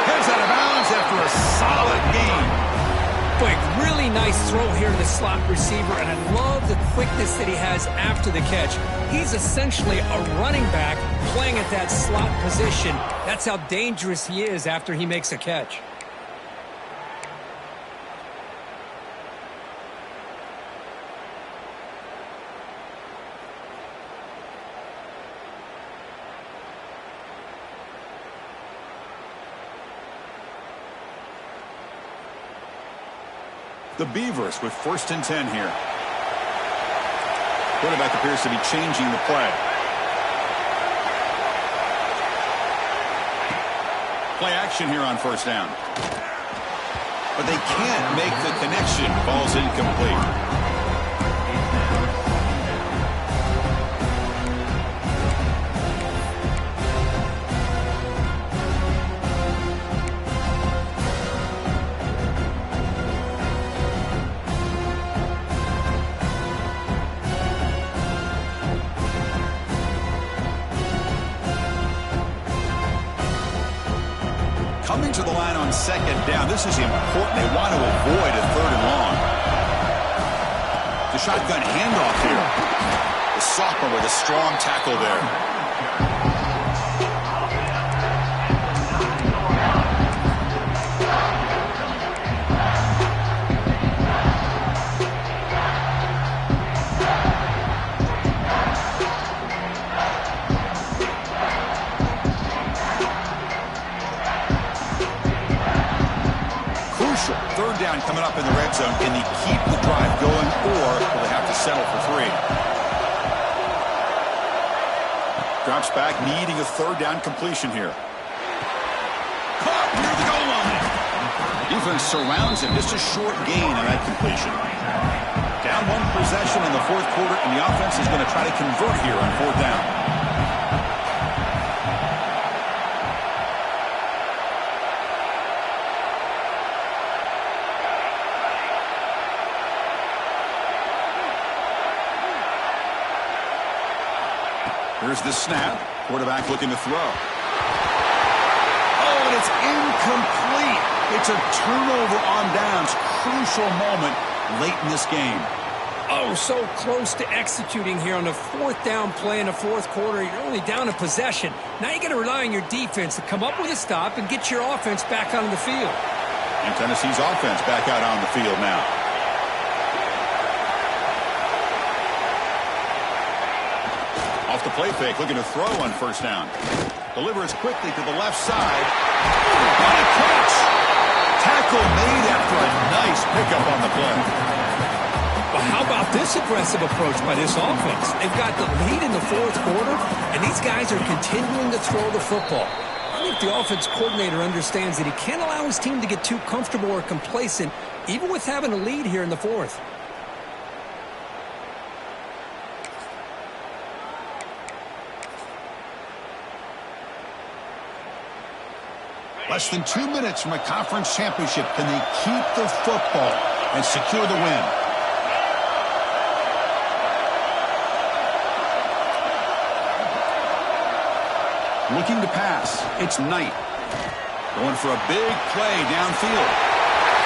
Heads out of bounds after a solid gain. Boy, really nice throw here to the slot receiver, and I love the quickness that he has after the catch. He's essentially a running back playing at that slot position. That's how dangerous he is after he makes a catch. The Beavers with 1st and 10 here. Quarterback appears to be changing the play. Play action here on 1st down. But they can't make the connection. Ball's incomplete. Coming to the line on 2nd down. This is important. They want to avoid a 3rd and long. The shotgun handoff here. The sophomore with a strong tackle there. Third down coming up in the red zone. Can they keep the drive going, or will they have to settle for 3? Drops back, needing a 3rd down completion here. Caught near the goal line. Defense surrounds him. Just a short gain on that completion. Down 1 possession in the 4th quarter, and the offense is going to try to convert here on 4th down. Here's the snap. Quarterback looking to throw. Oh, and it's incomplete. It's a turnover on downs. Crucial moment late in this game. Oh, so close to executing here on the fourth down play in the fourth quarter. You're only down a possession. Now you got to rely on your defense to come up with a stop and get your offense back on the field. And Tennessee's offense back out on the field now. Off the play fake, looking to throw on first down. Delivers quickly to the left side. What a catch! Tackle made after a nice pickup on the play. Well, how about this aggressive approach by this offense? They've got the lead in the fourth quarter, and these guys are continuing to throw the football. I think the offense coordinator understands that he can't allow his team to get too comfortable or complacent, even with having a lead here in the fourth. Less than 2 minutes from a conference championship. Can they keep the football and secure the win? Looking to pass. It's Knight. Going for a big play downfield.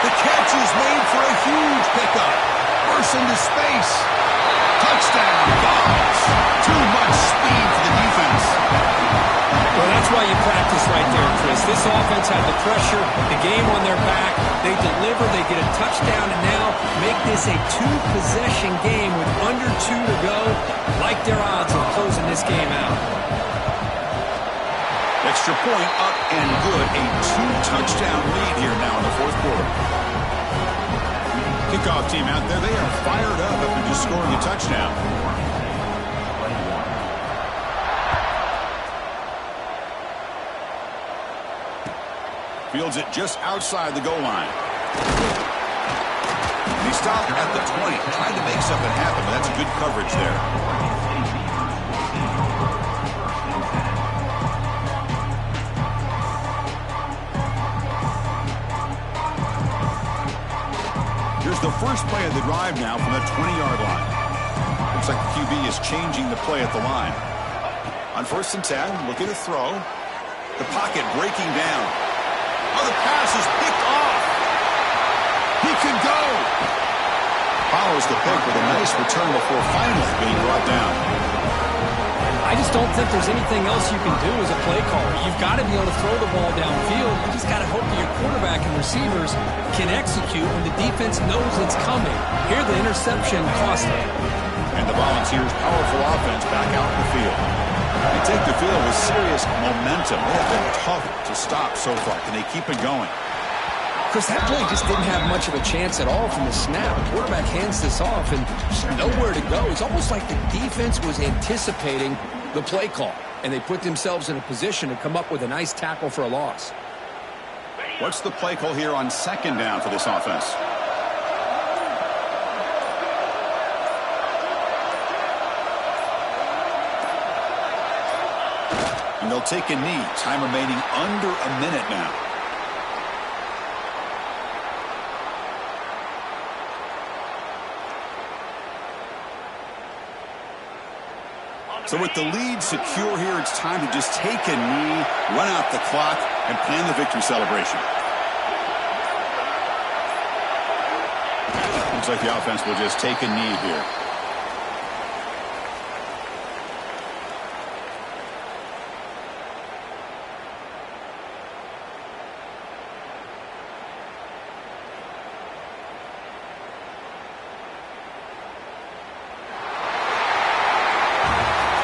The catch is made for a huge pickup. Bursts into space. Touchdown. Balls. Too much speed for the defense. Well, that's why you practice right there, Chris. This offense had the pressure, the game on their back. They deliver, they get a touchdown, and now make this a two-possession game with under 2 to go. Like their odds of closing this game out. Extra point up and good. A 2-touchdown lead here now in the fourth quarter. Kickoff team out there. They are fired up after just scoring a touchdown. Fields it just outside the goal line. He stopped at the 20. Tried to make something happen, but that's good coverage there. Here's the first play of the drive now from the 20-yard line. Looks like the QB is changing the play at the line. On 1st and 10, looking to throw. The pocket breaking down. Oh, the pass is picked off. He can go. Follows the pick with a nice return before finally being brought down. I just don't think there's anything else you can do as a play caller. You've got to be able to throw the ball downfield. You just got to hope that your quarterback and receivers can execute when the defense knows it's coming. Here, the interception cost them. And the Volunteers' powerful offense back out in the field. They take the field with serious momentum. They have been tough to stop so far. Can they keep it going? Chris, that play just didn't have much of a chance at all from the snap. Quarterback hands this off and just nowhere to go. It's almost like the defense was anticipating the play call, and they put themselves in a position to come up with a nice tackle for a loss. What's the play call here on 2nd down for this offense? And they'll take a knee. Time remaining under a minute now. So with the lead secure here, it's time to just take a knee, run out the clock, and plan the victory celebration. Looks like the offense will just take a knee here.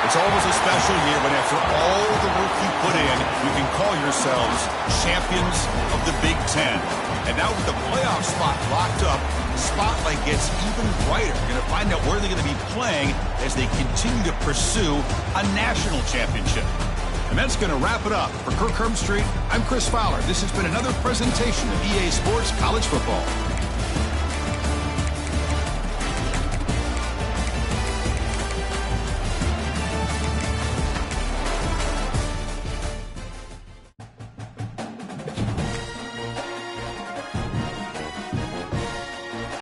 It's always a special year when after all the work you put in, you can call yourselves champions of the Big Ten. And now with the playoff spot locked up, the spotlight gets even brighter. You're going to find out where they're going to be playing as they continue to pursue a national championship. And that's going to wrap it up. For Kirk Herbstreit, I'm Chris Fowler. This has been another presentation of EA Sports College Football.